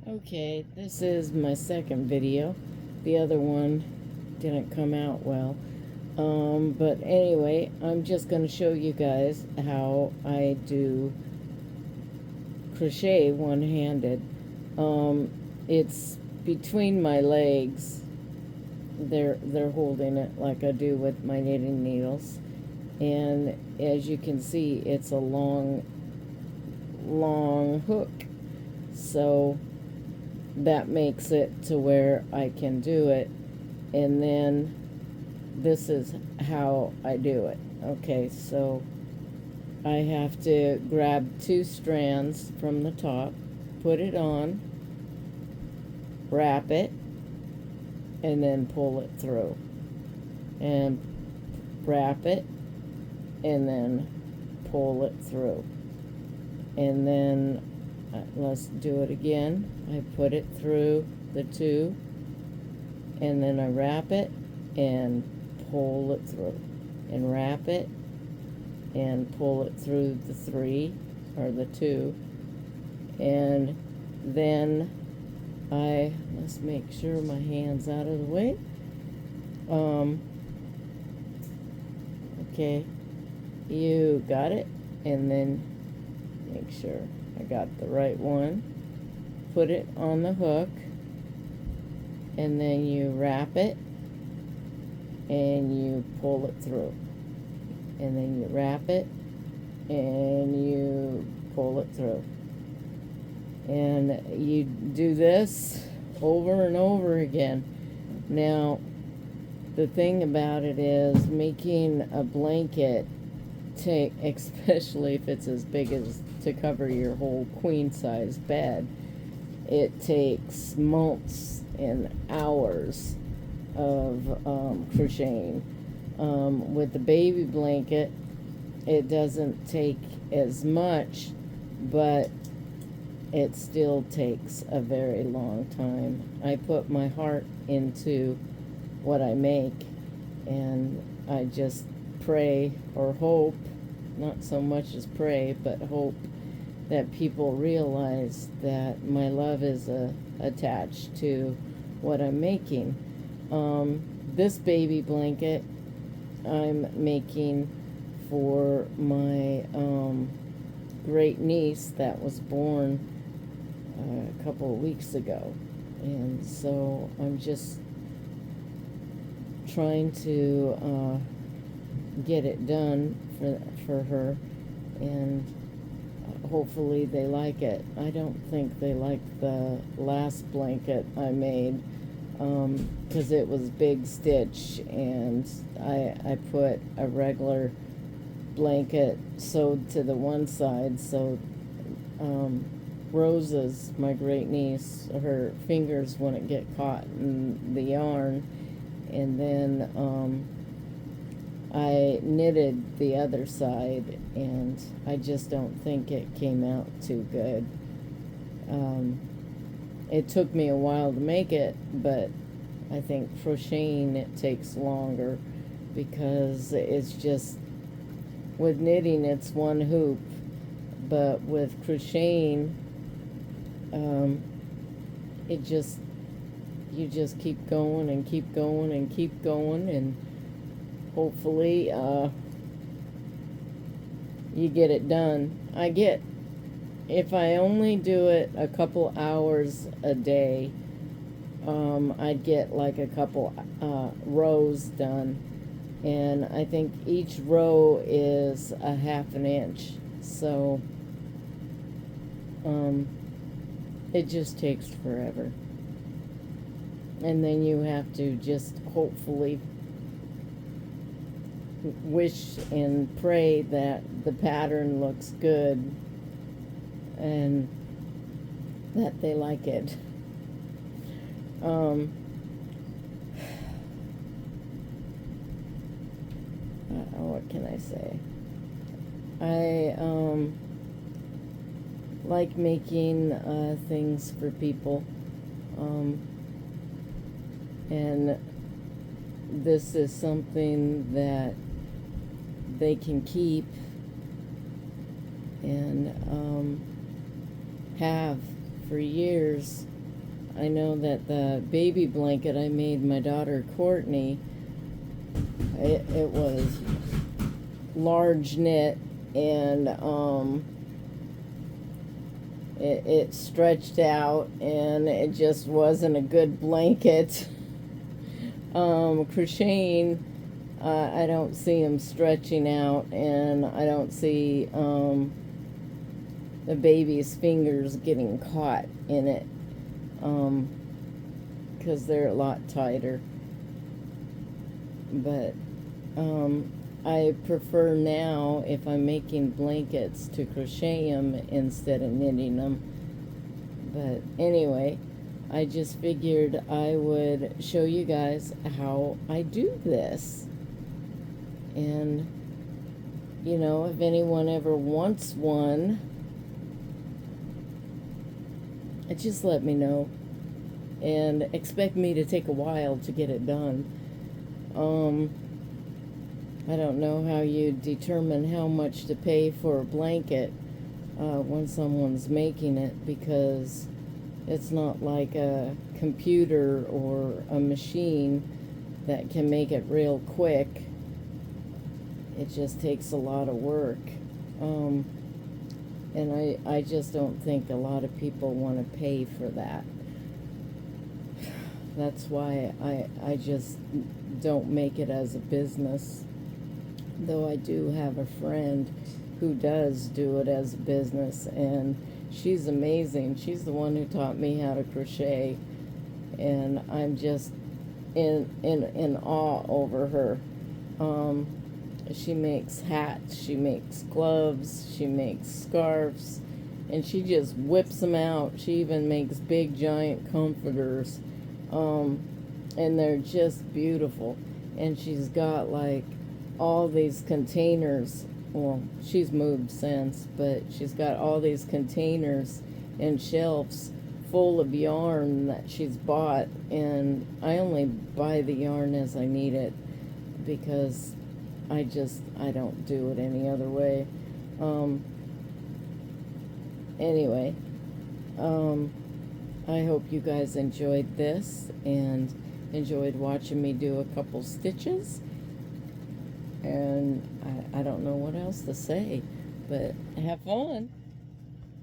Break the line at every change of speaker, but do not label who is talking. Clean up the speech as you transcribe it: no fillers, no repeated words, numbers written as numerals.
Okay, this is my second video. The other one didn't come out well. But anyway, I'm just going to show you guys how I do crochet one-handed. It's between my legs. They're holding it like I do with my knitting needles. And as you can see, it's a long hook. So that makes it to where I can do it. And then this is how I do it. Okay, so I have to grab 2 strands from the top, put it on, wrap it, and then pull it through. And wrap it, and then pull it through. And then let's do it again. I put it through the 2, and then I wrap it and pull it through, and wrap it and pull it through the 3 or the 2, and then let's make sure my hand's out of the way. Okay, you got it, and then make sure I got the right one. Put it on the hook, and then you wrap it and you pull it through, and then you wrap it and you pull it through, and you do this over and over again. Now the thing about it is, making a blanket, especially if it's as big as to cover your whole queen size bed, it takes months and hours of crocheting. With the baby blanket, it doesn't take as much, but it still takes a very long time. I put my heart into what I make, and I just pray or hope, not so much as pray, but hope that people realize that my love is attached to what I'm making. This baby blanket I'm making for my great niece that was born a couple of weeks ago, and so I'm just trying to get it done for her, and hopefully they like it. I don't think they liked the last blanket I made, because it was big stitch, and I put a regular blanket sewed to the one side, so Rosa's, my great niece, her fingers wouldn't get caught in the yarn, and then I knitted the other side, and I just don't think it came out too good. It took me a while to make it, but I think crocheting it takes longer, because it's just, with knitting it's one hoop, but with crocheting it just, you just keep going and keep going and keep going, and hopefully you get it done. If I only do it a couple hours a day, I'd get like a couple rows done, and I think each row is a half an inch, so it just takes forever. And then you have to just hopefully wish and pray that the pattern looks good and that they like it. What can I say? I like making things for people, and this is something that they can keep and have for years, I know that the baby blanket I made my daughter Courtney, it was large knit, and it stretched out, and it just wasn't a good blanket. Crocheting, I don't see them stretching out, and I don't see the baby's fingers getting caught in it, because they're a lot tighter. But I prefer now, if I'm making blankets, to crochet them instead of knitting them. But anyway, I just figured I would show you guys how I do this. And, you know, if anyone ever wants one, just let me know. And expect me to take a while to get it done. I don't know how you determine how much to pay for a blanket when someone's making it, because it's not like a computer or a machine that can make it real quick. It just takes a lot of work. And I just don't think a lot of people want to pay for that. That's why I just don't make it as a business. Though I do have a friend who does do it as a business, and she's amazing. She's the one who taught me how to crochet, and I'm just in awe over her. She makes hats, she makes gloves, she makes scarves, and she just whips them out. She even makes big giant comforters, and they're just beautiful. And she's got like all these containers. Well, she's moved since, but she's got all these containers and shelves full of yarn that she's bought, and I only buy the yarn as I need it, because I don't do it any other way. Anyway, I hope you guys enjoyed this and enjoyed watching me do a couple stitches. And I don't know what else to say, but have fun.